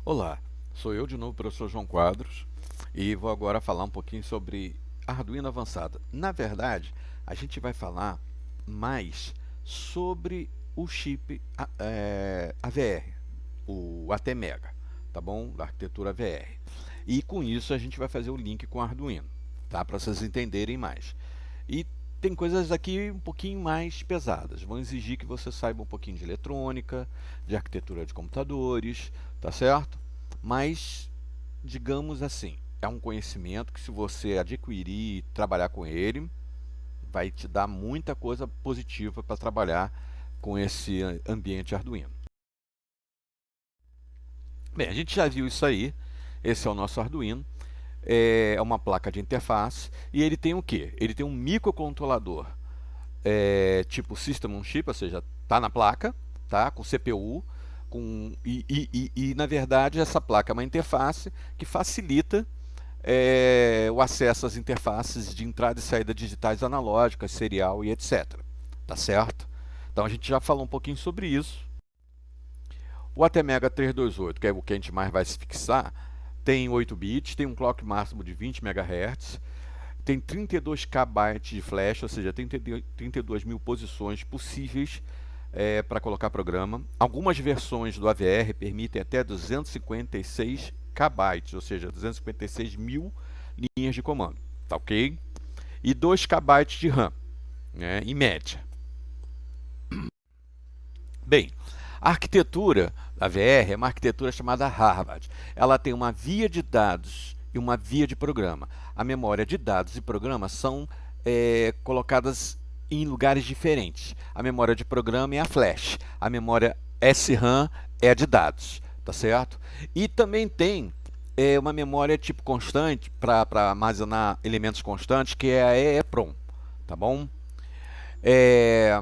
Olá, sou eu de novo, professor João Quadros, e vou agora falar um pouquinho sobre Arduino avançado. Na verdade, a gente vai falar mais sobre o chip AVR, o ATmega, tá bom? Da arquitetura AVR. E com isso a gente vai fazer o link com o Arduino, tá? Para vocês entenderem mais. E tem coisas aqui um pouquinho mais pesadas. Vão exigir que você saiba um pouquinho de eletrônica, de arquitetura de computadores, tá certo? Mas, digamos assim, é um conhecimento que se você adquirir e trabalhar com ele, vai te dar muita coisa positiva para trabalhar com esse ambiente Arduino. Bem, a gente já viu isso aí. Esse é o nosso Arduino. É uma placa de interface e ele tem o quê? Ele tem um microcontrolador tipo System on Chip, ou seja, está na placa, tá? Com CPU, na verdade essa placa é uma interface que facilita o acesso às interfaces de entrada e saída digitais analógicas, serial e etc. Tá certo? Então a gente já falou um pouquinho sobre isso. O ATmega 328, que é o que a gente mais vai se fixar, tem 8 bits, tem um clock máximo de 20 MHz, tem 32K bytes de flash, ou seja, 32 mil posições possíveis para colocar programa. Algumas versões do AVR permitem até 256 KB, ou seja, 256 mil linhas de comando, tá ok? E 2 KB de RAM, né, em média. Bem, a arquitetura da VR é uma arquitetura chamada Harvard. Ela tem uma via de dados e uma via de programa. A memória de dados e programa são colocadas em lugares diferentes. A memória de programa é a flash. A memória SRAM é a de dados, tá certo? E também tem uma memória tipo constante para armazenar elementos constantes, que é a EEPROM, tá bom? É,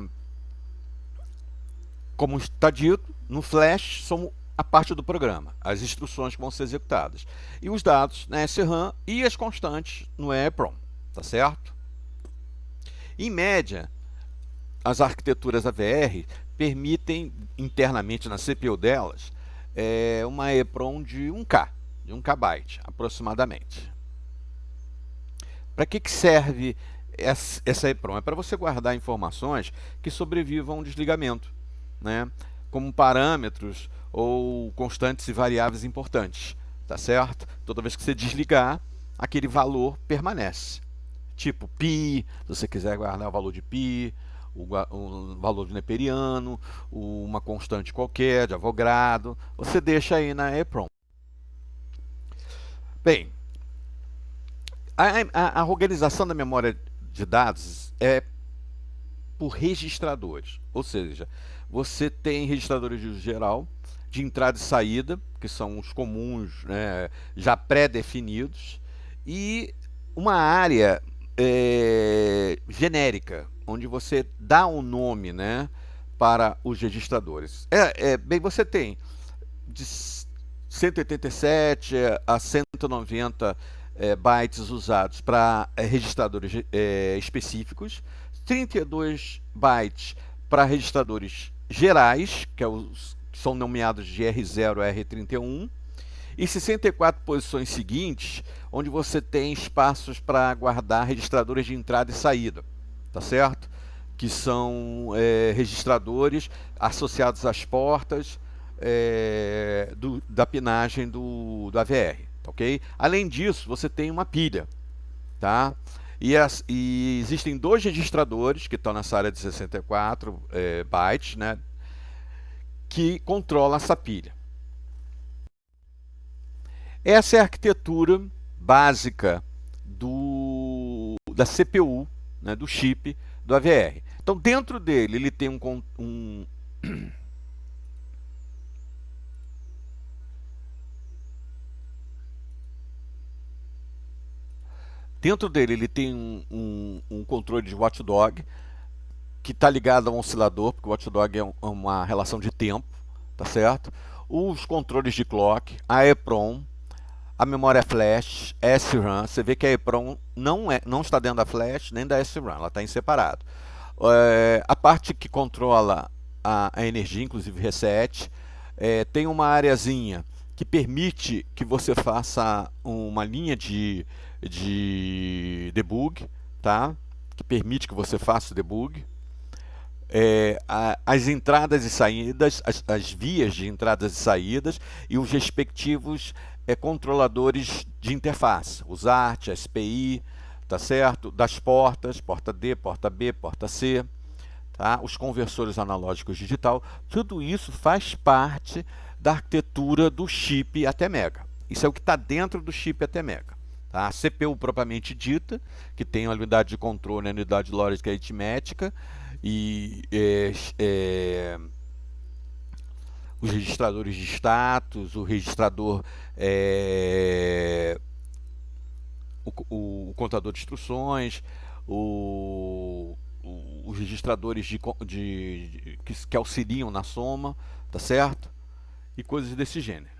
Como está dito, no flash são a parte do programa, as instruções que vão ser executadas. E os dados na SRAM e as constantes no EEPROM, tá certo? Em média, as arquiteturas AVR permitem internamente na CPU delas uma EEPROM de 1K, de 1 KB aproximadamente. Para que serve essa EEPROM? É para você guardar informações que sobrevivam a um desligamento, né? Como parâmetros ou constantes e variáveis importantes, tá certo? Toda vez que você desligar, aquele valor permanece. Tipo π, se você quiser guardar o valor de π, o valor de neperiano, uma constante qualquer de Avogadro, você deixa aí na EEPROM. Bem, a organização da memória de dados é por registradores, ou seja, você tem registradores de geral, de entrada e saída, que são os comuns, né, já pré-definidos, e uma área genérica, onde você dá um nome, né, para os registradores. Bem, você tem de 187 a 190 bytes usados para registradores específicos, 32 bytes para registradores gerais, que são nomeados de R0 a R31, e 64 posições seguintes, onde você tem espaços para guardar registradores de entrada e saída, tá certo? Que são registradores associados às portas da pinagem do AVR, ok? Além disso, você tem uma pilha, tá? E existem dois registradores que estão nessa área de 64 bytes, né? Que controlam essa pilha. Essa é a arquitetura básica da CPU, né, do chip do AVR. Então, dentro dele, ele tem dentro dele ele tem um controle de watchdog que está ligado a um oscilador, porque o watchdog é uma relação de tempo, tá certo? Os controles de clock, a EEPROM, a memória flash, SRAM. Você vê que a EEPROM não está dentro da flash nem da SRAM, ela está em separado. A parte que controla a energia, inclusive reset, tem uma areazinha que permite que você faça uma linha de debug, tá? Que permite que você faça o debug. As entradas e saídas, as vias de entradas e saídas e os respectivos controladores de interface, os ART, a SPI, tá certo? Das portas, porta D, porta B, porta C, tá? Os conversores analógicos digital, tudo isso faz parte da arquitetura do chip ATmega. Isso é o que está dentro do chip ATmega. Tá? A CPU propriamente dita, que tem a unidade de controle, a unidade lógica e aritmética, e os registradores de status, o registrador, o contador de instruções, os registradores que auxiliam na soma, tá certo? E coisas desse gênero.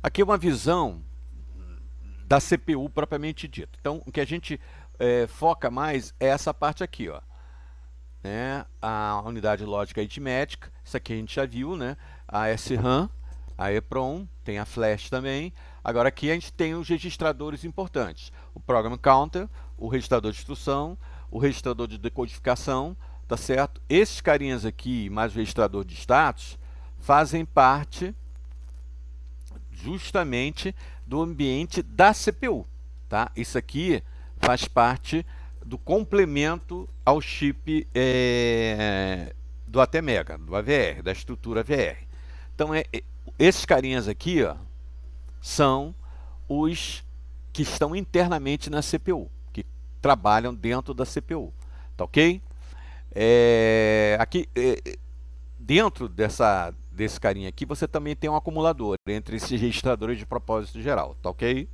Aqui é uma visão da CPU propriamente dita. Então, o que a gente foca mais é essa parte aqui, ó, né? A unidade lógica aritmética, isso aqui a gente já viu, né? A SRAM, a EEPROM, tem a flash também. Agora aqui a gente tem os registradores importantes, o program counter, o registrador de instrução, o registrador de decodificação, tá certo? Esses carinhas aqui, mais o registrador de status, fazem parte justamente do ambiente da CPU, tá? Isso aqui faz parte do complemento ao chip do ATmega, do AVR, da estrutura AVR. Então, esses carinhas aqui, ó, são os que estão internamente na CPU, que trabalham dentro da CPU, tá ok? Aqui, dentro desse carinha aqui, você também tem um acumulador entre esses registradores de propósito geral, tá ok?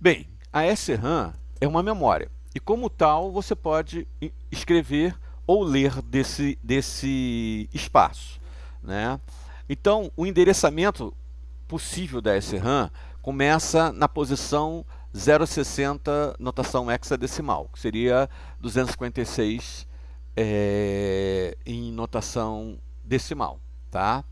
Bem, a SRAM é uma memória e, como tal, você pode escrever ou ler desse espaço, né? Então, o endereçamento possível da SRAM começa na posição 060, notação hexadecimal, que seria 256 em notação decimal, tá?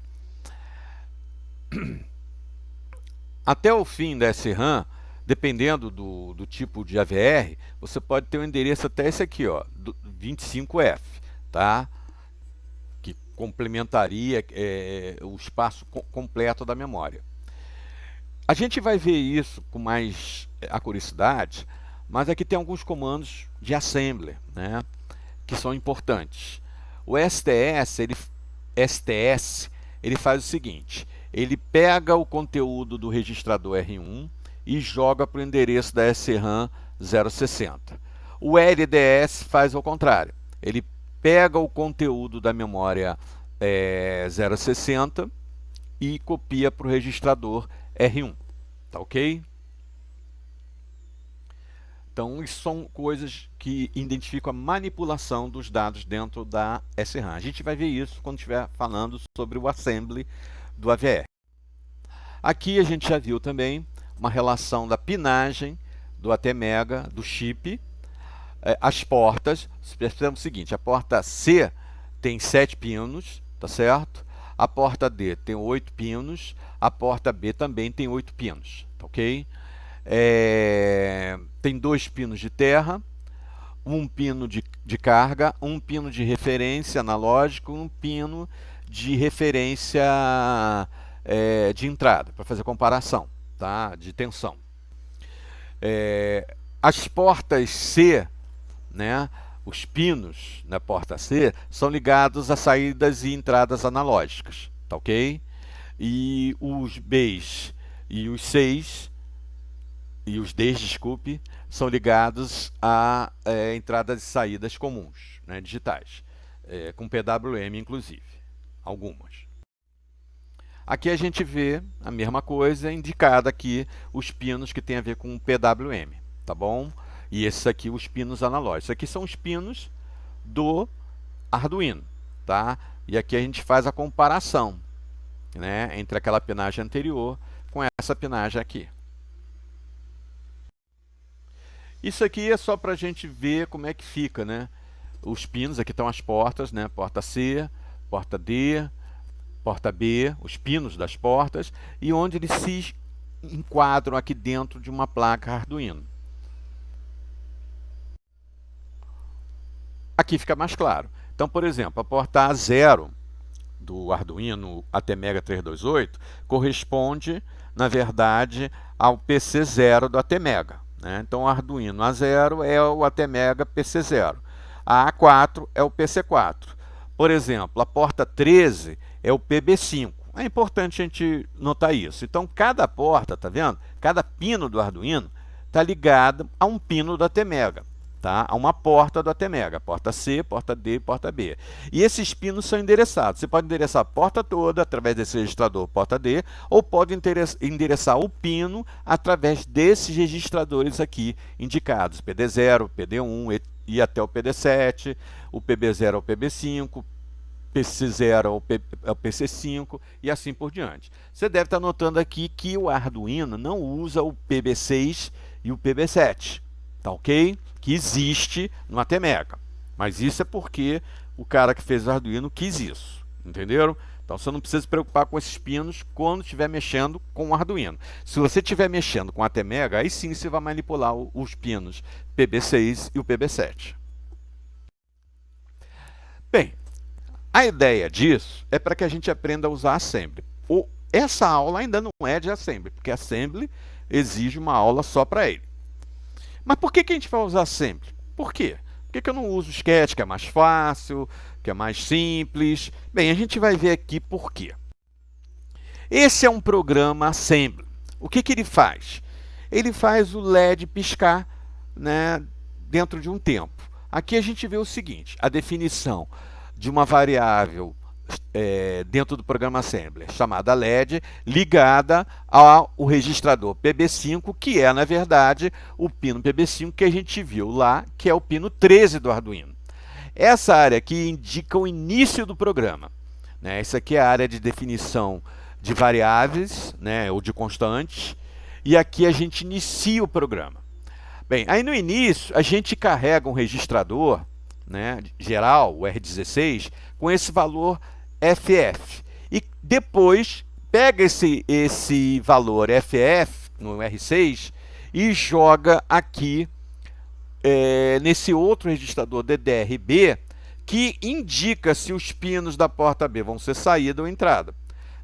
Até o fim da SRAM, dependendo do tipo de AVR, você pode ter um endereço até esse aqui, ó, 25F, tá? Que complementaria o espaço completo da memória. A gente vai ver isso com mais curiosidade, mas aqui tem alguns comandos de assembler, né, que são importantes. O STS, ele faz o seguinte: ele pega o conteúdo do registrador R1 e joga para o endereço da SRAM 060. O LDS faz ao contrário. Ele pega o conteúdo da memória 060 e copia para o registrador R1. Tá ok? Então, isso são coisas que identificam a manipulação dos dados dentro da SRAM. A gente vai ver isso quando estiver falando sobre o assembly do AVR. Aqui a gente já viu também uma relação da pinagem do ATmega, do chip. As portas, percebemos o seguinte: a porta C tem 7 pinos, tá certo? A porta D tem 8 pinos, a porta B também tem 8 pinos, tá ok? Tem 2 pinos de terra, um pino de carga, um pino de referência analógico, um pino de referência de entrada, para fazer comparação, tá? De tensão. As portas C, né, os pinos na porta C, são ligados a saídas e entradas analógicas, tá ok? E os Bs e os Cs, e os Ds, desculpe, são ligados a entradas e saídas comuns, né, digitais, com PWM inclusive, algumas. Aqui a gente vê a mesma coisa, indicada aqui os pinos que tem a ver com PWM, tá bom? E esses aqui, os pinos analógicos. Aqui são os pinos do Arduino, tá? E aqui a gente faz a comparação, né, entre aquela pinagem anterior com essa pinagem aqui. Isso aqui é só para a gente ver como é que fica, né? Os pinos, aqui estão as portas, né? Porta C, porta D, porta B, os pinos das portas, e onde eles se enquadram aqui dentro de uma placa Arduino. Aqui fica mais claro. Então, por exemplo, a porta A0 do Arduino ATmega 328 corresponde, na verdade, ao PC0 do ATmega, né? Então, o Arduino A0 é o ATmega PC0. A A4 é o PC4. Por exemplo, a porta 13 é o PB5. É importante a gente notar isso. Então, cada porta, tá vendo? Cada pino do Arduino está ligado a um pino do ATmega. Tá? A uma porta do ATmega, porta C, porta D, porta B. E esses pinos são endereçados. Você pode endereçar a porta toda através desse registrador porta D, ou pode endereçar o pino através desses registradores aqui indicados, PD0, PD1 e até o PD7, o PB0 ao PB5, PC0 ao PC5 e assim por diante. Você deve estar notando aqui que o Arduino não usa o PB6 e o PB7, tá ok? Que existe no ATmega. Mas isso é porque o cara que fez o Arduino quis isso, entenderam? Então você não precisa se preocupar com esses pinos quando estiver mexendo com o Arduino. Se você estiver mexendo com o ATmega, aí sim você vai manipular os pinos PB6 e o PB7. Bem, a ideia disso é para que a gente aprenda a usar Assembly. Essa aula ainda não é de Assembly, porque Assembly exige uma aula só para ele. Mas por que a gente vai usar Assembly? Por quê? Por que eu não uso o Sketch, que é mais fácil, que é mais simples? Bem, a gente vai ver aqui por quê. Esse é um programa Assembly. O que ele faz? Ele faz o LED piscar, né, dentro de um tempo. Aqui a gente vê o seguinte, a definição de uma variável dentro do programa Assembly, chamada LED, ligada ao registrador PB5, que é, na verdade, o pino PB5 que a gente viu lá, que é o pino 13 do Arduino. Essa área aqui indica o início do programa, né? Essa aqui é a área de definição de variáveis, né, ou de constantes, e aqui a gente inicia o programa. Bem, aí no início a gente carrega um registrador, né, geral, o R16, com esse valor FF. E depois pega esse valor FF no R6 e joga aqui nesse outro registrador DDR-B, que indica se os pinos da porta B vão ser saída ou entrada.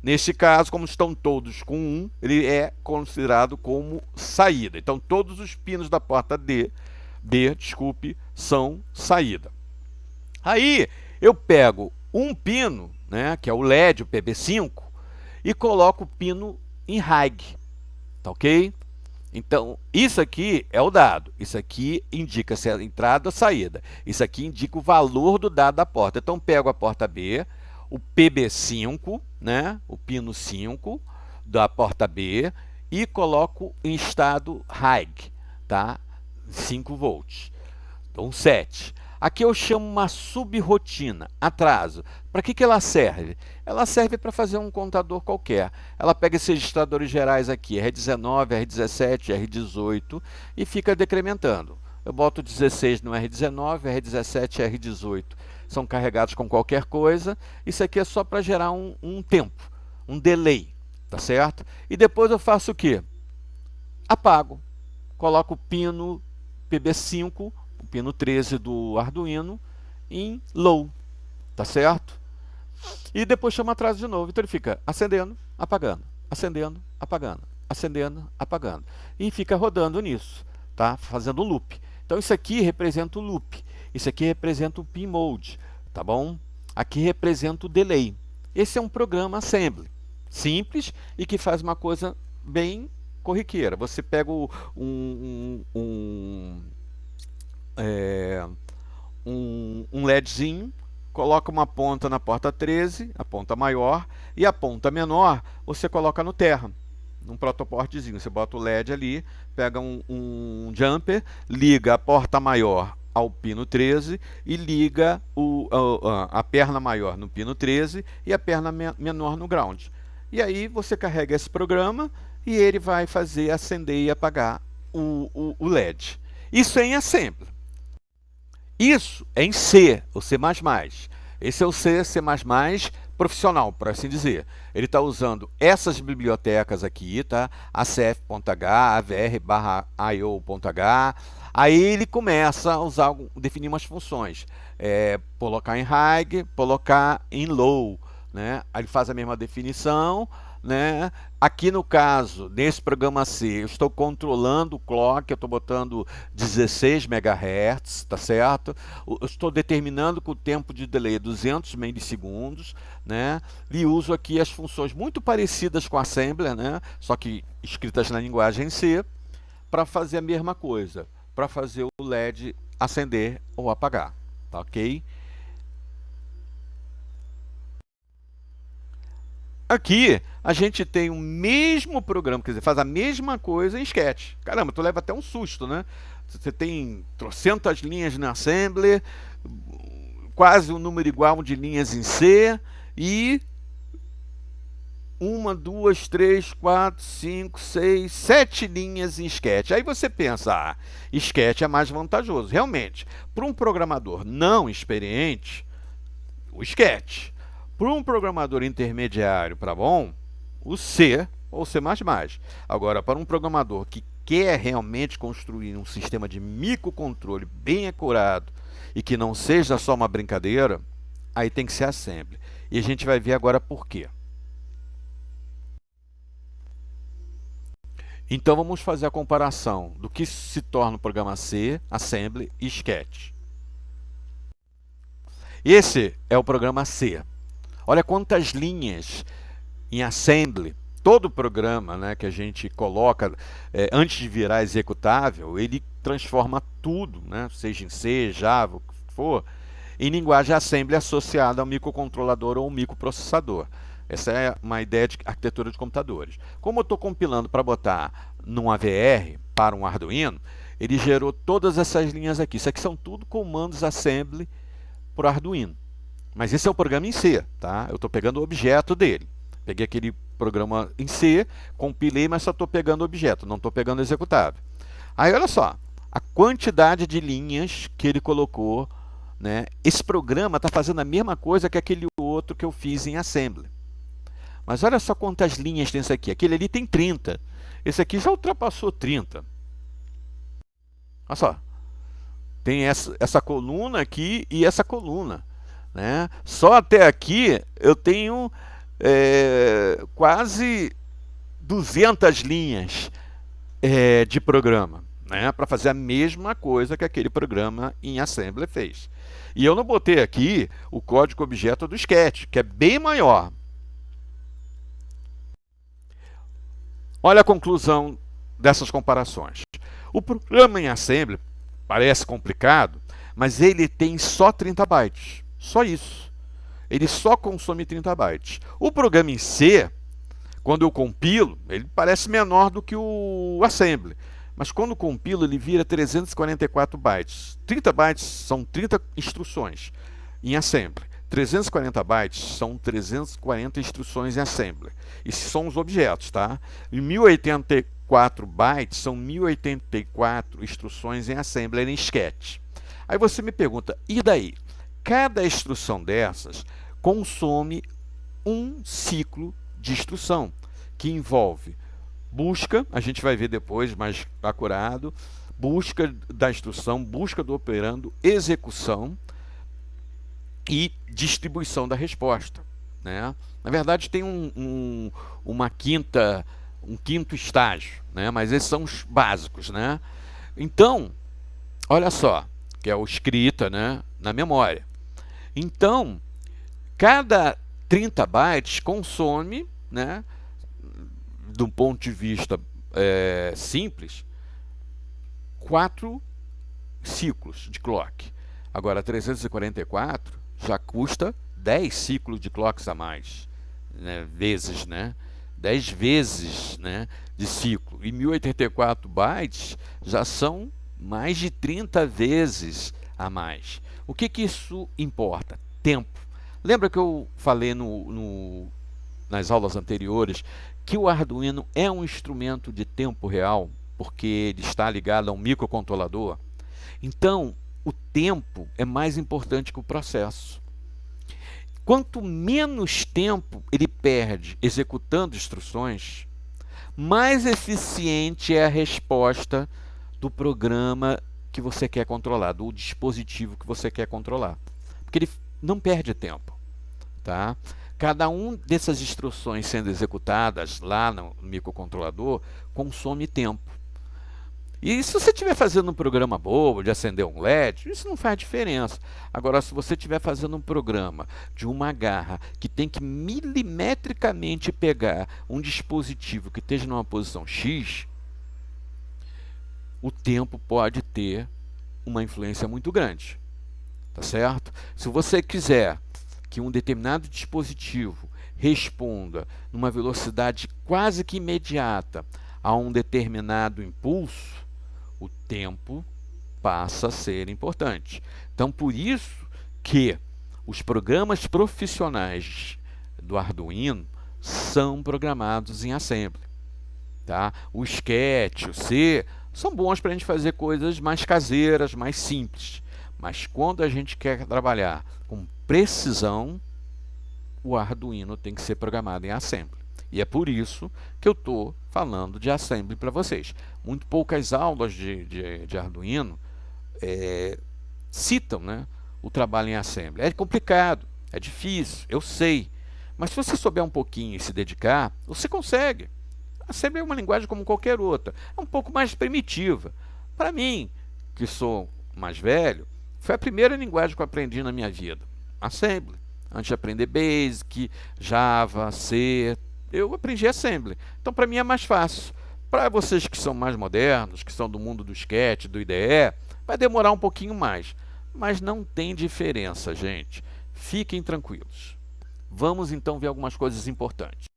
Neste caso, como estão todos com 1, ele é considerado como saída. Então, todos os pinos da porta B, são saída. Aí, eu pego um pino, né, que é o LED, o PB5, e coloco o pino em high, tá ok? Então, isso aqui é o dado. Isso aqui indica se é entrada ou saída. Isso aqui indica o valor do dado da porta. Então, pego a porta B, o PB5, né, o pino 5 da porta B, e coloco em estado high, tá? 5 volts. Então, 7. Aqui eu chamo uma subrrotina, atraso. Para que ela serve? Ela serve para fazer um contador qualquer. Ela pega esses registradores gerais aqui, R19, R17, R18, e fica decrementando. Eu boto 16 no R19, R17 e R18. São carregados com qualquer coisa. Isso aqui é só para gerar um tempo, um delay, tá certo? E depois eu faço o quê? Apago. Coloco o pino PB5, o pino 13 do Arduino, em low, tá certo? E depois chama atraso de novo. Então ele fica acendendo, apagando, acendendo, apagando, acendendo, apagando. E fica rodando nisso, tá? Fazendo um loop. Então isso aqui representa o loop. Isso aqui representa o pin mode, tá bom? Aqui representa o delay. Esse é um programa Assembly, simples e que faz uma coisa bem corriqueira. Você pega um LEDzinho, coloca uma ponta na porta 13, a ponta maior, e a ponta menor você coloca no terra, num protoportzinho. Você bota o LED ali, pega um jumper, liga a porta maior ao pino 13 e liga a perna maior no pino 13 e a perna menor no ground. E aí você carrega esse programa e ele vai fazer acender e apagar o LED. Isso é em Assembly. Isso é em C, ou C++. Esse é o C, C++ profissional, por assim dizer. Ele está usando essas bibliotecas aqui, tá? acf.h, avr/io.h. Aí ele começa a usar, definir umas funções. Colocar em high, colocar em low, né? Aí ele faz a mesma definição, né? Aqui no caso, nesse programa C, eu estou controlando o clock, eu estou botando 16 MHz, tá certo? Eu estou determinando que o tempo de delay é 200 milissegundos, né? E uso aqui as funções muito parecidas com a Assembler, né? Só que escritas na linguagem C, para fazer a mesma coisa, para fazer o LED acender ou apagar, tá ok? Aqui a gente tem o mesmo programa, quer dizer, faz a mesma coisa em Sketch. Caramba, tu leva até um susto, né? Você tem trocentas linhas na Assembler, quase um número igual de linhas em C e uma, duas, três, quatro, cinco, seis, 7 linhas em Sketch. Aí você pensa, Sketch é mais vantajoso. Realmente, para um programador não experiente, o Sketch. Para um programador intermediário para bom, o C ou C++. Agora, para um programador que quer realmente construir um sistema de microcontrole bem acurado e que não seja só uma brincadeira, aí tem que ser Assembly. E a gente vai ver agora por quê. Então vamos fazer a comparação do que se torna o programa C, Assembly e Sketch. Esse é o programa C. Olha quantas linhas em Assembly. Todo programa, né, que a gente coloca antes de virar executável, ele transforma tudo, né, seja em C, Java, o que for, em linguagem Assembly associada ao microcontrolador ou microprocessador. Essa é uma ideia de arquitetura de computadores. Como eu estou compilando para botar num AVR para um Arduino, ele gerou todas essas linhas aqui. Isso aqui são tudo comandos Assembly para o Arduino. Mas esse é o programa em C, tá? Eu estou pegando o objeto dele. Peguei aquele programa em C, compilei, mas só estou pegando o objeto, não estou pegando o executável. Aí olha só, a quantidade de linhas que ele colocou, né? Esse programa está fazendo a mesma coisa que aquele outro que eu fiz em Assembly. Mas olha só quantas linhas tem esse aqui. Aquele ali tem 30. Esse aqui já ultrapassou 30. Olha só. Tem essa coluna aqui e essa coluna, né? Só até aqui eu tenho quase 200 linhas de programa, né? Para fazer a mesma coisa que aquele programa em Assembly fez. E eu não botei aqui o código objeto do Sketch, que é bem maior. Olha a conclusão dessas comparações. O programa em Assembly parece complicado, mas ele tem só 30 bytes. Só isso. Ele só consome 30 bytes. O programa em C, quando eu compilo, ele parece menor do que o Assembly. Mas quando compilo, ele vira 344 bytes. 30 bytes são 30 instruções em Assembly. 340 bytes são 340 instruções em Assembly. Esses são os objetos, tá? E 1084 bytes são 1084 instruções em Assembly em Sketch. Aí você me pergunta, e daí? Cada instrução dessas consome um ciclo de instrução, que envolve busca, a gente vai ver depois mais acurado, busca da instrução, busca do operando, execução e distribuição da resposta, né? Na verdade tem um quinto estágio, né? Mas esses são os básicos, né? Então, olha só, que é o escrita, né, na memória. Então, cada 30 bytes consome, né, do ponto de vista simples, 4 ciclos de clock. Agora, 344 já custa 10 ciclos de clocks a mais, né, vezes, né? 10 vezes, né, de ciclo. E 1084 bytes já são mais de 30 vezes a mais. O que isso importa? Tempo. Lembra que eu falei nas aulas anteriores que o Arduino é um instrumento de tempo real, porque ele está ligado a um microcontrolador? Então, o tempo é mais importante que o processo. Quanto menos tempo ele perde executando instruções, mais eficiente é a resposta do programa que você quer controlar, do dispositivo que você quer controlar. Porque ele não perde tempo. Tá? Cada um dessas instruções sendo executadas lá no microcontrolador consome tempo. E se você estiver fazendo um programa bobo de acender um LED, isso não faz diferença. Agora, se você estiver fazendo um programa de uma garra que tem que milimetricamente pegar um dispositivo que esteja numa posição X, o tempo pode ter uma influência muito grande. Tá certo? Se você quiser que um determinado dispositivo responda numa velocidade quase que imediata a um determinado impulso, o tempo passa a ser importante. Então, por isso que os programas profissionais do Arduino são programados em assembly. Tá? O Sketch, o C, são bons para a gente fazer coisas mais caseiras, mais simples. Mas quando a gente quer trabalhar com precisão, o Arduino tem que ser programado em assembly. E é por isso que eu estou falando de assembly para vocês. Muito poucas aulas de Arduino citam, né, o trabalho em assembly. É complicado, é difícil, eu sei. Mas se você souber um pouquinho e se dedicar, você consegue. Assembly é uma linguagem como qualquer outra. É um pouco mais primitiva. Para mim, que sou mais velho, foi a primeira linguagem que eu aprendi na minha vida. Assembly. Antes de aprender Basic, Java, C, eu aprendi Assembly. Então, para mim é mais fácil. Para vocês que são mais modernos, que são do mundo do Sketch, do IDE, vai demorar um pouquinho mais. Mas não tem diferença, gente. Fiquem tranquilos. Vamos então ver algumas coisas importantes.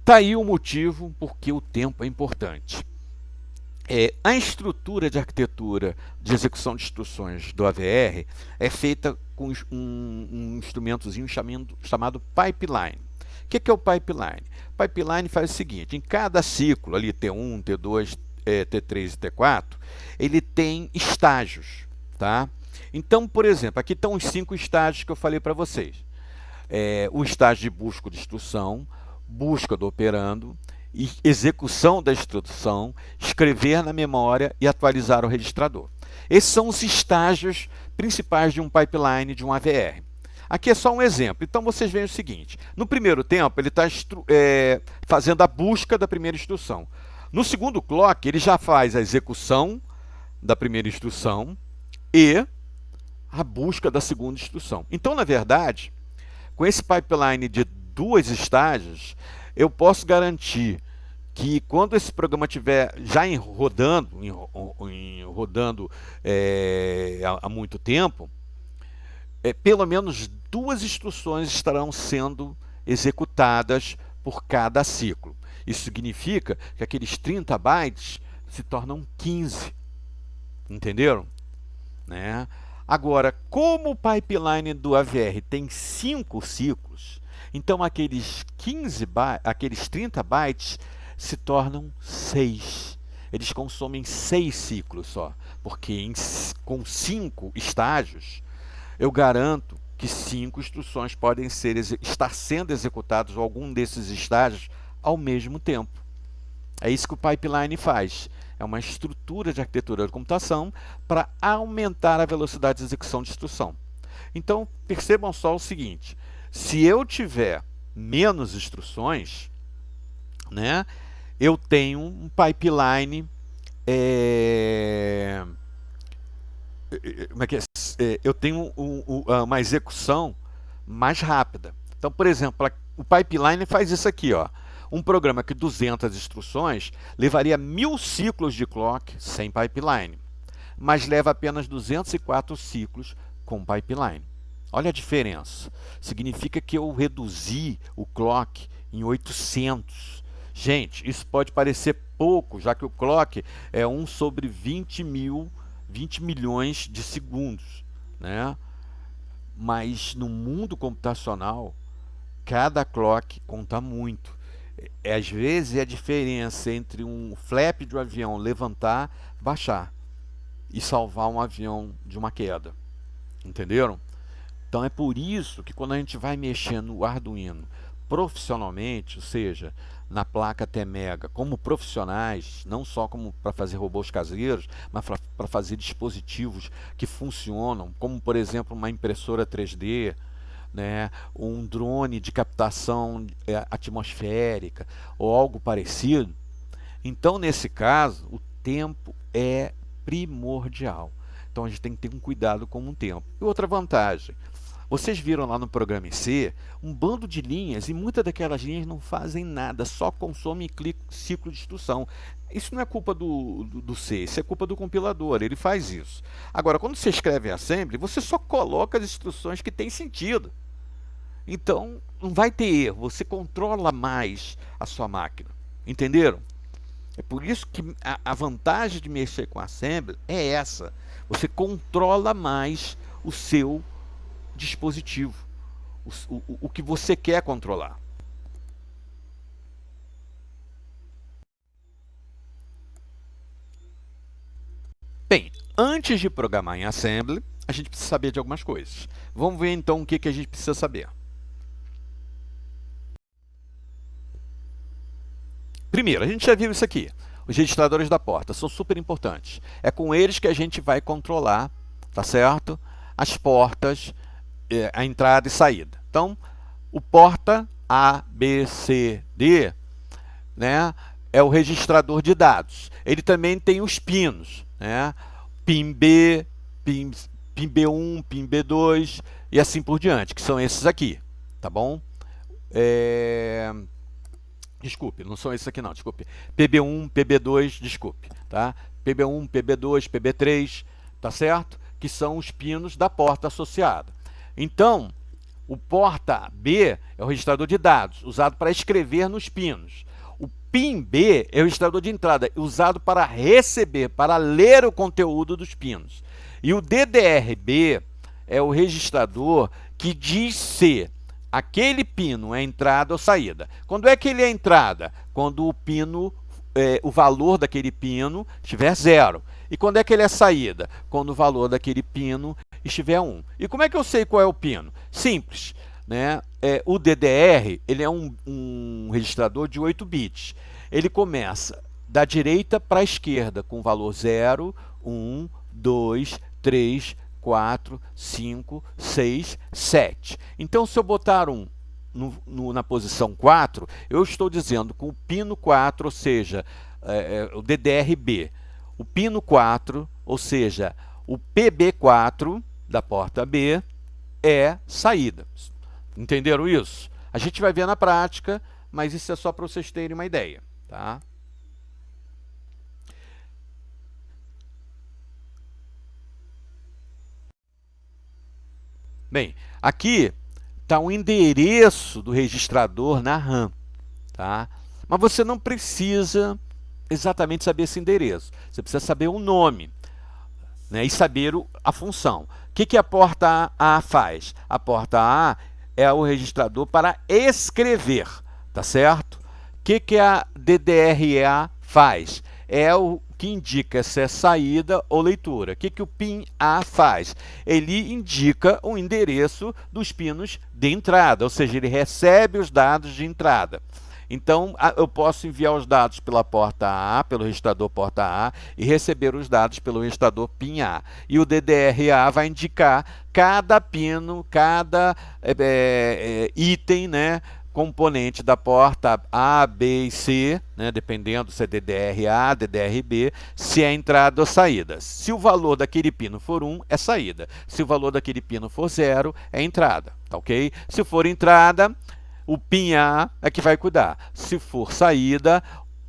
Está aí o motivo porque o tempo é importante. A estrutura de arquitetura de execução de instruções do AVR é feita com um instrumentozinho chamado pipeline. O que é o pipeline? O pipeline faz o seguinte: em cada ciclo, ali T1, T2, T3 e T4, ele tem estágios. Tá? Então, por exemplo, aqui estão os 5 estágios que eu falei para vocês. O estágio de busca de instrução, busca do operando, execução da instrução, escrever na memória e atualizar o registrador. Esses são os estágios principais de um pipeline de um AVR. Aqui é só um exemplo. Então vocês veem o seguinte: no primeiro tempo ele está fazendo a busca da primeira instrução. No segundo clock ele já faz a execução da primeira instrução e a busca da segunda instrução. Então, na verdade, com esse pipeline de 2 estágios, eu posso garantir que quando esse programa estiver já rodando há muito tempo, pelo menos 2 instruções estarão sendo executadas por cada ciclo. Isso significa que aqueles 30 bytes se tornam 15. Entenderam? Né? Agora, como o pipeline do AVR tem 5 ciclos, então aqueles 30 bytes se tornam 6. Eles consomem 6 ciclos só, porque com 5 estágios, eu garanto que 5 instruções podem estar sendo executadas, ou algum desses estágios, ao mesmo tempo. É isso que o pipeline faz. É uma estrutura de arquitetura de computação para aumentar a velocidade de execução de instrução. Então, percebam só o seguinte: se eu tiver menos instruções, né, eu tenho um pipeline, eu tenho uma execução mais rápida. Então, por exemplo, o pipeline faz isso aqui, ó. Um programa que 200 instruções levaria 1000 ciclos de clock sem pipeline, mas leva apenas 204 ciclos com pipeline. Olha a diferença. Significa que eu reduzi o clock em 800. Gente, isso pode parecer pouco, já que o clock é 1 sobre 20 milhões de segundos, né? Mas no mundo computacional, cada clock conta muito. Às vezes é a diferença entre um flap de um avião levantar, baixar e salvar um avião de uma queda. Entenderam? Então é por isso que quando a gente vai mexer no Arduino profissionalmente, ou seja, na placa T-Mega, como profissionais, não só como para fazer robôs caseiros, mas para fazer dispositivos que funcionam, como por exemplo uma impressora 3D, né, um drone de captação atmosférica ou algo parecido. Então, nesse caso, o tempo é primordial. Então, a gente tem que ter um cuidado com o tempo. E outra vantagem, vocês viram lá no programa em C, um bando de linhas, e muitas daquelas linhas não fazem nada, só consomem ciclo de instrução. Isso não é culpa do C, isso é culpa do compilador, ele faz isso. Agora, quando você escreve em assembly, você só coloca as instruções que têm sentido. Então, não vai ter erro, você controla mais a sua máquina. Entenderam? É por isso que a vantagem de mexer com assembly é essa. Você controla mais o seu dispositivo, o que você quer controlar. Bem, antes de programar em assembly, a gente precisa saber de algumas coisas. Vamos ver então o que a gente precisa saber. Primeiro, a gente já viu isso aqui. Os registradores da porta são super importantes. É com eles que a gente vai controlar, tá certo? As portas, a entrada e saída. Então, o porta A, B, C, D, né, é o registrador de dados. Ele também tem os pinos, né? PIN B, PIN B1, PIN B2 e assim por diante, que são esses aqui, tá bom? Desculpe, não são esses aqui não, desculpe. PB1, PB2, desculpe, tá? PB1, PB2, PB3, tá certo? Que são os pinos da porta associada. Então, o porta B é o registrador de dados, usado para escrever nos pinos. O PIN B é o registrador de entrada, usado para receber, para ler o conteúdo dos pinos. E o DDR-B é o registrador que diz se aquele pino é entrada ou saída. Quando é que ele é entrada? Quando o pino, o valor daquele pino estiver 0. E quando é que ele é saída? Quando o valor daquele pino estiver 1. E como é que eu sei qual é o pino? Simples, né? O DDR ele é um registrador de 8 bits. Ele começa da direita para a esquerda com o valor 0, 1, 2, 3, 4, 5, 6, 7. Então, se eu botar um na posição 4, eu estou dizendo com o pino 4, ou seja, o DDR-B. O pino 4, ou seja, o PB4 da porta B é saída. Entenderam isso? A gente vai ver na prática, mas isso é só para vocês terem uma ideia, tá? Bem, aqui está o endereço do registrador na RAM, tá? Mas você não precisa exatamente saber esse endereço. Você precisa saber o nome, né, e saber a função. O que a porta A faz? A porta A é o registrador para escrever, tá certo? O que a DDR-A faz? É o que indica se é saída ou leitura. O que o PIN A faz? Ele indica o endereço dos pinos de entrada, ou seja, ele recebe os dados de entrada. Então, eu posso enviar os dados pela porta A, pelo registrador porta A, e receber os dados pelo registrador PIN A. E o DDR-A vai indicar cada pino, cada item, né, componente da porta A, B e C, né, dependendo se é DDR-A, DDR-B, se é entrada ou saída. Se o valor daquele pino for 1, é saída. Se o valor daquele pino for 0, é entrada, tá ok? Se for entrada, o PIN A é que vai cuidar. Se for saída,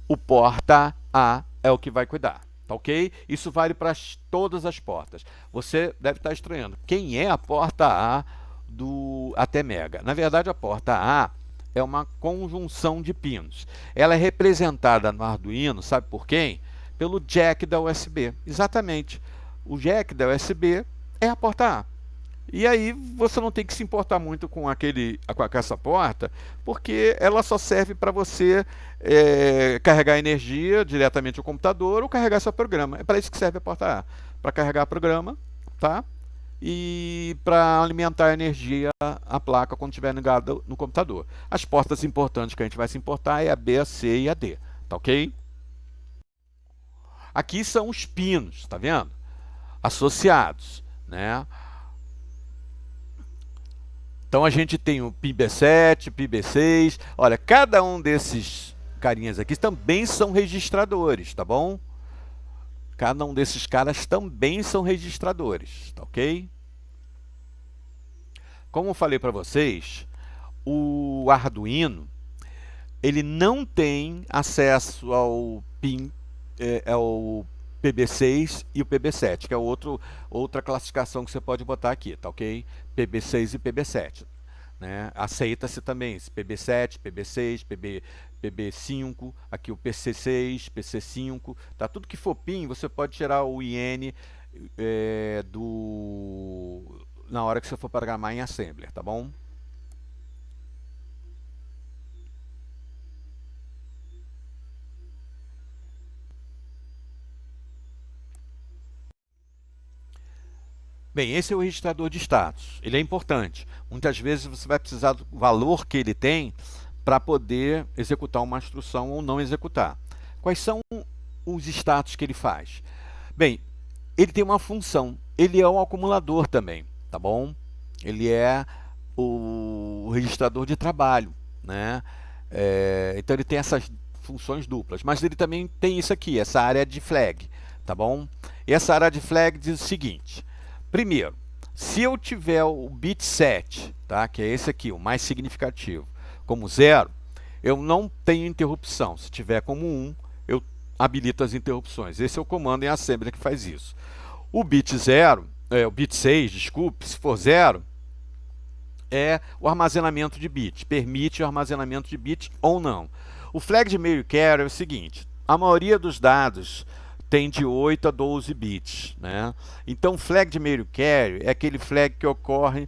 o porta A é o que vai cuidar, tá ok? Isso vale para todas as portas. Você deve estar estranhando. Quem é a porta A do ATmega? Na verdade, a porta A é uma conjunção de pinos. Ela é representada no Arduino, sabe por quem? Pelo jack da USB. Exatamente. O jack da USB é a porta A. E aí você não tem que se importar muito com essa porta, porque ela só serve para você carregar energia diretamente ao computador ou carregar seu programa. É para isso que serve a porta A. Para carregar o programa, tá? e para alimentar a energia a placa quando estiver ligada no computador. As portas importantes que a gente vai se importar é a B, a C e a D, tá ok? Aqui são os pinos, tá vendo? Associados, né? Então a gente tem o PIB7, PIB6. Olha, cada um desses carinhas aqui também são registradores, tá bom? Cada um desses caras também são registradores, tá ok? Como eu falei para vocês, o Arduino ele não tem acesso ao PIN, ao PB6 e o PB7, que é outra classificação que você pode botar aqui, tá ok? PB6 e PB7. Né? Aceita-se também esse PB7, PB6, PB5, aqui o PC6, PC5, tá? Tudo que for PIN, você pode tirar o IN na hora que você for programar em Assembler, tá bom? Bem, esse é o registrador de status. Ele é importante. Muitas vezes você vai precisar do valor que ele tem para poder executar uma instrução ou não executar. Quais são os status que ele faz? Bem, ele tem uma função. Ele é um acumulador também, tá bom? Ele é o registrador de trabalho, né? Então ele tem essas funções duplas. Mas ele também tem isso aqui, essa área de flag, tá bom? E essa área de flag diz o seguinte. Primeiro, se eu tiver o bit 7, tá, que é esse aqui, o mais significativo, como 0, eu não tenho interrupção. Se tiver como 1, eu habilito as interrupções. Esse é o comando em Assembler que faz isso. O bit 6, desculpe, se for 0, é o armazenamento de bit. Permite o armazenamento de bit ou não. O flag de meio carry é o seguinte, a maioria dos dados tem de 8 a 12 bits, né? Então, flag de meio carry é aquele flag que ocorre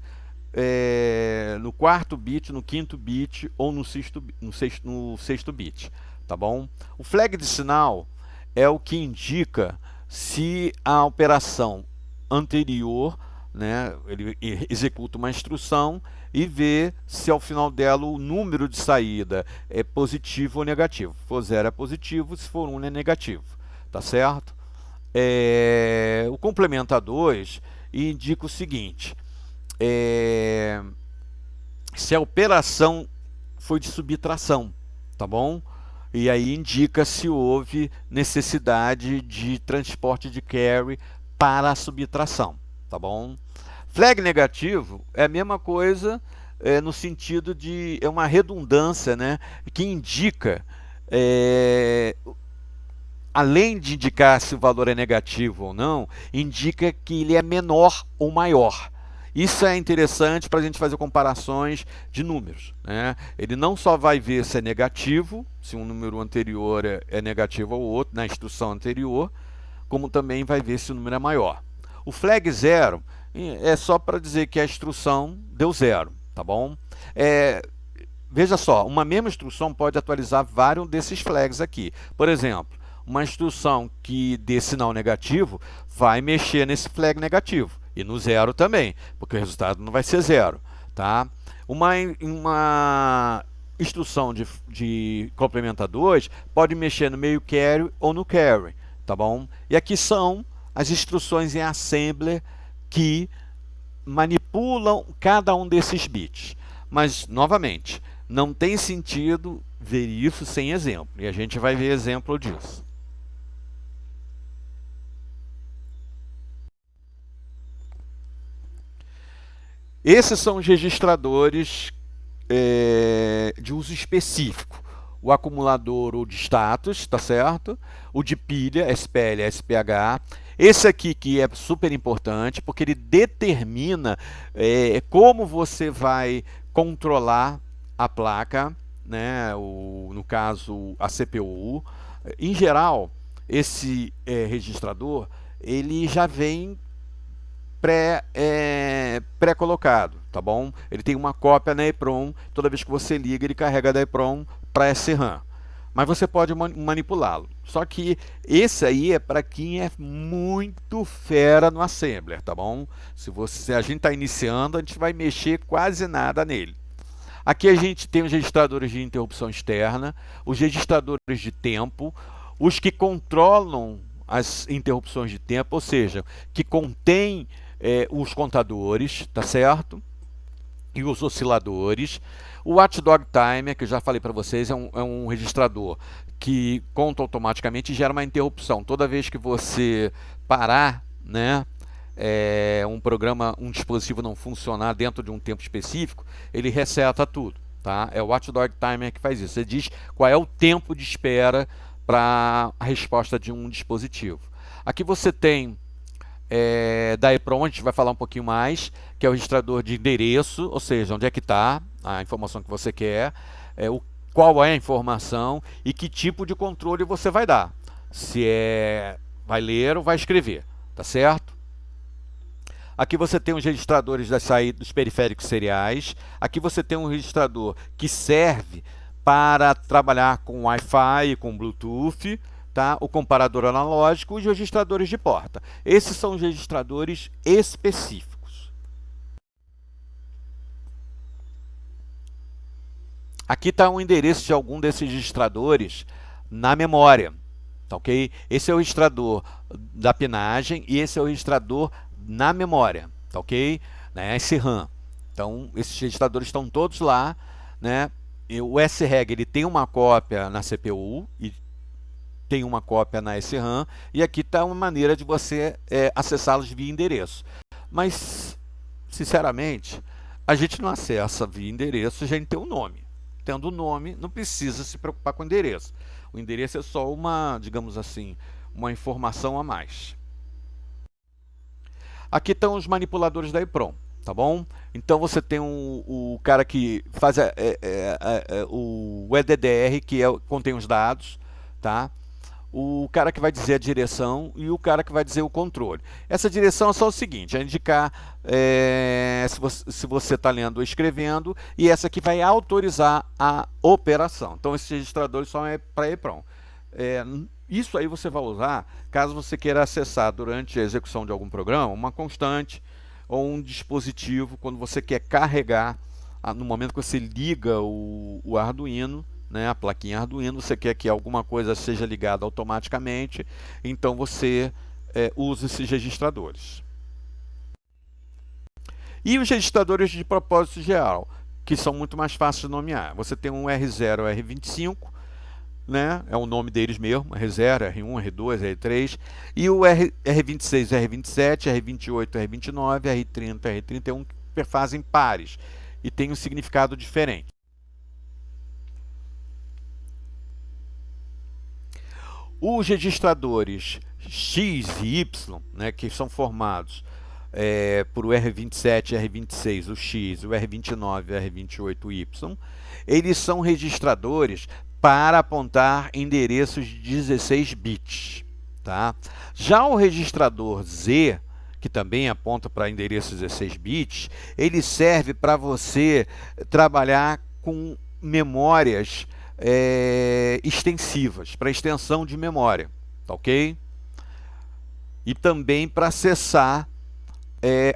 no quarto bit, no quinto bit ou no sexto bit, tá bom? O flag de sinal é o que indica se a operação anterior, né, ele executa uma instrução e vê se ao final dela o número de saída é positivo ou negativo. Se for 0 é positivo, se for 1 é negativo. Tá certo? O complementa 2 indica o seguinte, se a operação foi de subtração, tá bom? E aí indica se houve necessidade de transporte de carry para a subtração, tá bom? Flag negativo é a mesma coisa no sentido de, é uma redundância, né, que indica além de indicar se o valor é negativo ou não, indica que ele é menor ou maior. Isso é interessante para a gente fazer comparações de números, né? Ele não só vai ver se é negativo, se um número anterior é negativo ao outro, na instrução anterior, como também vai ver se o número é maior. O flag 0 é só para dizer que a instrução deu 0, tá bom? Veja só, uma mesma instrução pode atualizar vários desses flags aqui. Por exemplo, uma instrução que dê sinal negativo vai mexer nesse flag negativo. E no 0 também, porque o resultado não vai ser 0. Tá? Uma instrução de complementa 2 pode mexer no meio carry ou no carry. Tá bom? E aqui são as instruções em Assembler que manipulam cada um desses bits. Mas, novamente, não tem sentido ver isso sem exemplo. E a gente vai ver exemplo disso. Esses são os registradores de uso específico. O acumulador ou de status, tá certo? O de pilha, SPL, SPH. Esse aqui que é super importante, porque ele determina como você vai controlar a placa, né? No caso, a CPU. Em geral, esse registrador, ele já vem pré-colocado, tá bom? Ele tem uma cópia na EEPROM, toda vez que você liga ele carrega da EEPROM para SRAM. mas você pode manipulá-lo. Só que esse aí é para quem é muito fera no Assembler, tá bom? Se a gente está iniciando, a gente vai mexer quase nada nele. Aqui a gente tem os registradores de interrupção externa, os registradores de tempo, os que controlam as interrupções de tempo, ou seja, que contém os contadores, tá certo? E os osciladores. O Watchdog Timer, que eu já falei para vocês, é um registrador que conta automaticamente e gera uma interrupção. Toda vez que você parar, né, um programa, um dispositivo não funcionar dentro de um tempo específico, ele reseta tudo. Tá? É o Watchdog Timer que faz isso. Você diz qual é o tempo de espera para a resposta de um dispositivo. Aqui você tem da EEPROM, a gente vai falar um pouquinho mais, que é o registrador de endereço, ou seja, onde é que está a informação que você quer, qual é a informação e que tipo de controle você vai dar. Se vai ler ou vai escrever, tá certo? Aqui você tem os registradores das saídas dos periféricos seriais. Aqui você tem um registrador que serve para trabalhar com Wi-Fi e com Bluetooth, tá? O comparador analógico e os registradores de porta. Esses são os registradores específicos. Aqui está o endereço de algum desses registradores na memória, tá ok? Esse é o registrador da pinagem e esse é o registrador na memória, tá ok? Na SRAM. Então, esses registradores estão todos lá, né? E o SREG ele tem uma cópia na CPU e tem uma cópia na SRAM, e aqui está uma maneira de você acessá-los via endereço. Mas, sinceramente, a gente não acessa via endereço, a gente tem um nome. Tendo o nome, não precisa se preocupar com o endereço. O endereço é só uma, digamos assim, uma informação a mais. Aqui estão os manipuladores da EEPROM, tá bom? Então você tem o cara que faz o EDDR, que contém os dados, tá? O cara que vai dizer a direção e o cara que vai dizer o controle. Essa direção é só o seguinte, é indicar se você está lendo ou escrevendo, e essa aqui vai autorizar a operação. Então esses registradores só é para EEPROM. Isso aí você vai usar caso você queira acessar durante a execução de algum programa uma constante ou um dispositivo, quando você quer carregar, no momento que você liga o Arduino, né, a plaquinha Arduino, você quer que alguma coisa seja ligada automaticamente, então você usa esses registradores. E os registradores de propósito geral, que são muito mais fáceis de nomear. Você tem um R0, R25, né? É o nome deles mesmo, R0, R1, R2, R3, e o R26, R27, R28, R29, R30, R31, que fazem pares e tem um significado diferente. Os registradores X e Y, né, que são formados por o R27 e R26, o X, o R29 e o R28, o Y, eles são registradores para apontar endereços de 16 bits. Tá? Já o registrador Z, que também aponta para endereços 16 bits, ele serve para você trabalhar com memórias extensivas, para extensão de memória, tá ok? E também para acessar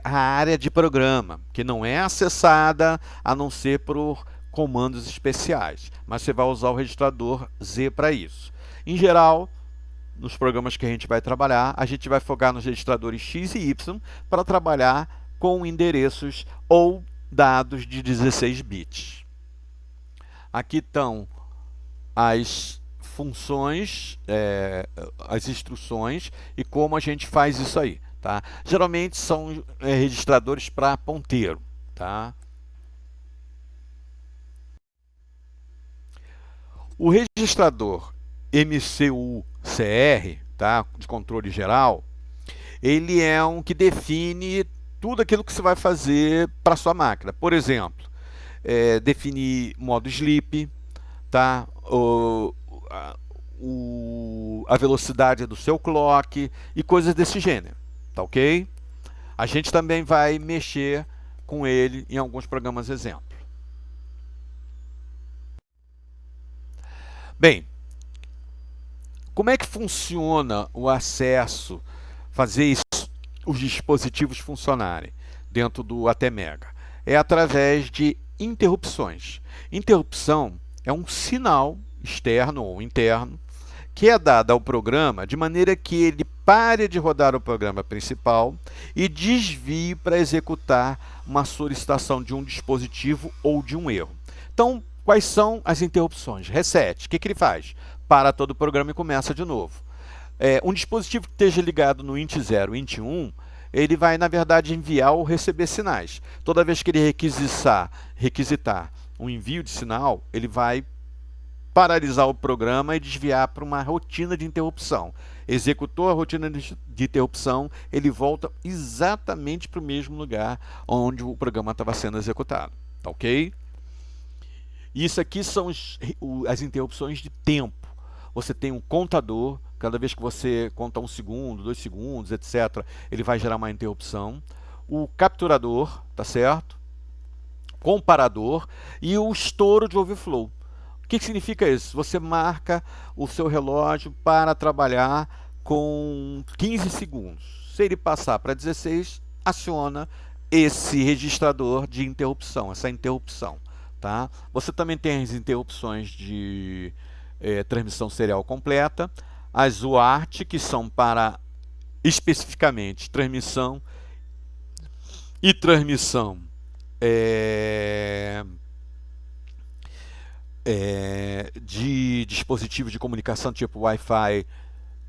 a área de programa, que não é acessada a não ser por comandos especiais, mas você vai usar o registrador Z para isso. Em geral, nos programas que a gente vai trabalhar, a gente vai focar nos registradores X e Y para trabalhar com endereços ou dados de 16 bits. Aqui estão as funções, as instruções e como a gente faz isso aí. Tá? Geralmente são registradores para ponteiro. Tá? O registrador MCU-CR, tá, de controle geral, ele é um que define tudo aquilo que você vai fazer para sua máquina. Por exemplo, definir modo sleep, tá, a velocidade do seu clock e coisas desse gênero, tá ok? A gente também vai mexer com ele em alguns programas exemplo. Bem, Como é que funciona o acesso, fazer isso, os dispositivos funcionarem dentro do ATmega? É através de interrupções. Interrupção é um sinal externo ou interno que é dado ao programa de maneira que ele pare de rodar o programa principal e desvie para executar uma solicitação de um dispositivo ou de um erro. Então, quais são as interrupções? Reset. O que ele faz? Para todo o programa e começa de novo. Um dispositivo que esteja ligado no int 0, int 1, ele vai, na verdade, enviar ou receber sinais. Toda vez que ele requisitar um envio de sinal, ele vai paralisar o programa e desviar para uma rotina de interrupção. Executou a rotina de interrupção, ele volta exatamente para o mesmo lugar onde o programa estava sendo executado. Tá ok? Isso aqui são as interrupções de tempo. Você tem um contador, cada vez que você conta 1 segundo, 2 segundos, etc., ele vai gerar uma interrupção. O capturador, tá certo? Comparador e o estouro de overflow. O que significa isso? Você marca o seu relógio para trabalhar com 15 segundos. Se ele passar para 16, aciona esse registrador de interrupção, essa interrupção. Tá? Você também tem as interrupções de transmissão serial completa, as UART, que são para especificamente transmissão e transmissão de dispositivos de comunicação tipo Wi-Fi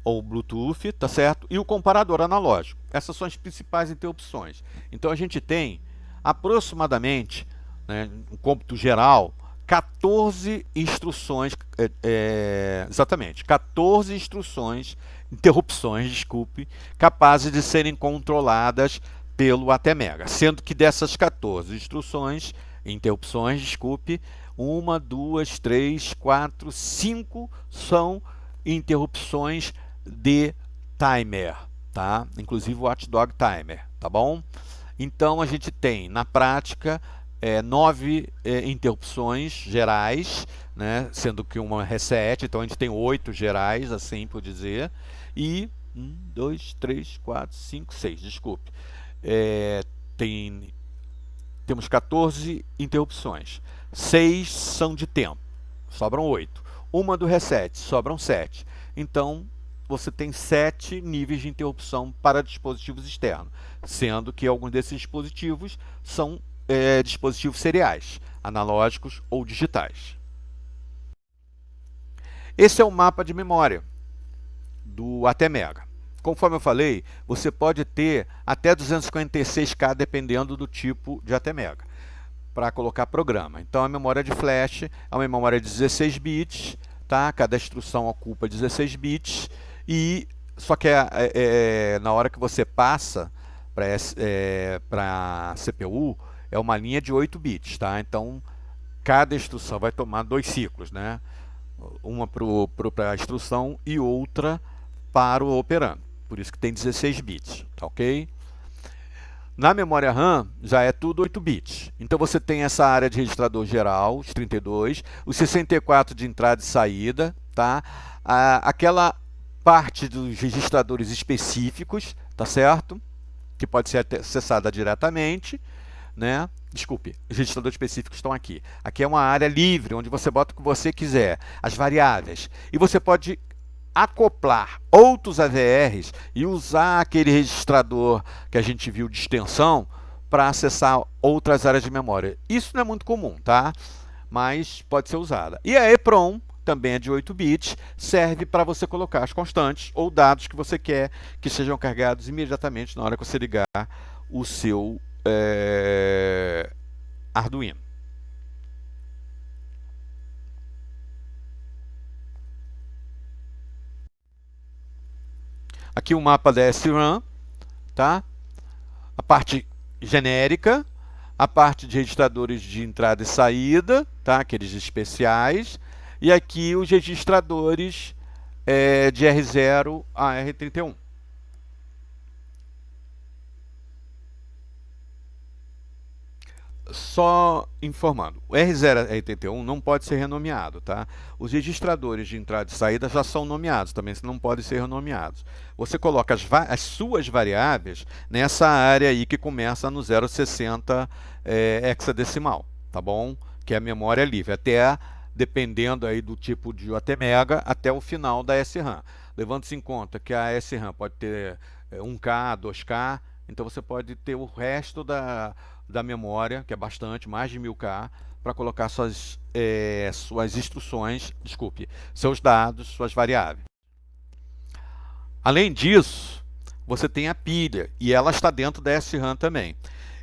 ou Bluetooth, tá certo? E o comparador analógico. Essas são as principais interrupções. Então a gente tem aproximadamente, né, um cômputo geral, 14 instruções, exatamente, 14 interrupções, desculpe, capazes de serem controladas pelo ATmega, sendo que dessas 14 interrupções, desculpe, 1, 2, 3, 4, 5 são interrupções de timer, tá? Inclusive o watchdog timer, tá bom? Então a gente tem, na prática, 9 interrupções gerais, né? Sendo que uma reset, então a gente tem 8 gerais, assim por dizer, e 1, 2, 3, 4, 5, 6, desculpe. Temos 14 interrupções. 6 são de tempo, sobram 8. Uma do reset, sobram 7. Então, você tem 7 níveis de interrupção para dispositivos externos, sendo que alguns desses dispositivos são dispositivos seriais, analógicos ou digitais. Esse é o mapa de memória do ATmega. Conforme eu falei, você pode ter até 256K dependendo do tipo de ATmega para colocar programa. Então a memória de flash é uma memória de 16 bits, tá? Cada instrução ocupa 16 bits e só que na hora que você passa para CPU é uma linha de 8 bits, tá? Então cada instrução vai tomar 2 ciclos, né? Uma para a instrução e outra para o operando. Por isso que tem 16 bits, tá ok? Na memória RAM já é tudo 8 bits. Então você tem essa área de registrador geral, os 32, os 64 de entrada e saída, tá? Aquela parte dos registradores específicos, tá certo? Que pode ser acessada diretamente, né? Desculpe, os registradores específicos estão aqui. Aqui é uma área livre, onde você bota o que você quiser, as variáveis. E você pode acoplar outros AVRs e usar aquele registrador que a gente viu de extensão para acessar outras áreas de memória. Isso não é muito comum, tá? Mas pode ser usada. E a EEPROM, também é de 8 bits, serve para você colocar as constantes ou dados que você quer que sejam carregados imediatamente na hora que você ligar o seu Arduino. Aqui o mapa da SRAM, tá? A parte genérica, a parte de registradores de entrada e saída, tá? Aqueles especiais, e aqui os registradores de R0 a R31. Só informando, o R081 não pode ser renomeado, tá? Os registradores de entrada e saída já são nomeados, também não podem ser renomeados. Você coloca as suas variáveis nessa área aí que começa no 060 hexadecimal, tá bom? Que é a memória livre, até dependendo aí do tipo de até mega, até o final da SRAM. Levando-se em conta que a SRAM pode ter 1K, 2K, então você pode ter o resto da memória, que é bastante, mais de 1000K, para colocar suas instruções, desculpe, seus dados, suas variáveis. Além disso, você tem a pilha, e ela está dentro da SRAM também.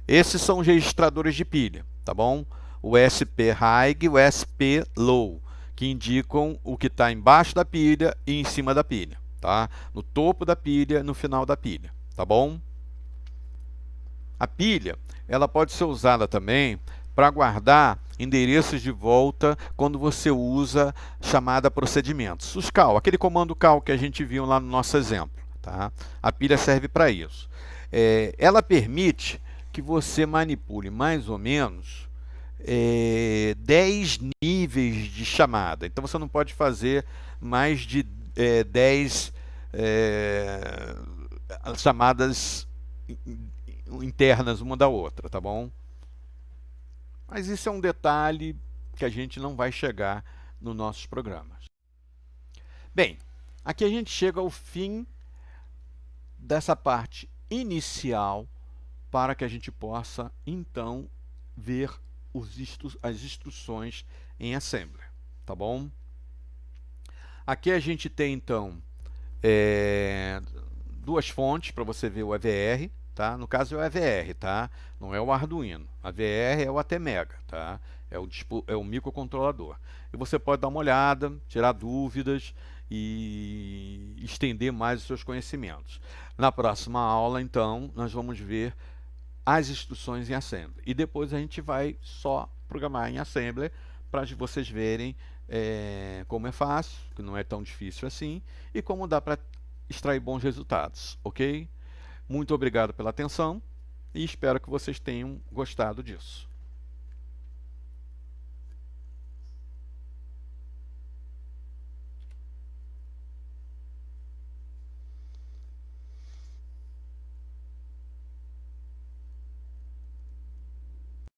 Esses são os registradores de pilha, tá bom? O SP High e o SP Low, que indicam o que está embaixo da pilha e em cima da pilha, tá? No topo da pilha, no final da pilha, tá bom? A pilha, ela pode ser usada também para guardar endereços de volta quando você usa chamada procedimentos. Os cal, aquele comando cal que a gente viu lá no nosso exemplo, tá? A pilha serve para isso. Ela permite que você manipule mais ou menos 10 níveis de chamada. Então você não pode fazer mais de 10 chamadas internas uma da outra, tá bom? Mas isso é um detalhe que a gente não vai chegar nos nossos programas. Bem, aqui a gente chega ao fim dessa parte inicial para que a gente possa, então, ver as instruções em Assembler, tá bom? Aqui a gente tem, então, duas fontes para você ver o EVR, tá? No caso é o EVR, tá? Não é o Arduino. A VR é o ATmega, tá? É o microcontrolador. E você pode dar uma olhada, tirar dúvidas e estender mais os seus conhecimentos. Na próxima aula, então, nós vamos ver as instruções em Assembler. E depois a gente vai só programar em Assembler para vocês verem como é fácil, que não é tão difícil assim, e como dá para extrair bons resultados, ok? Muito obrigado pela atenção e espero que vocês tenham gostado disso.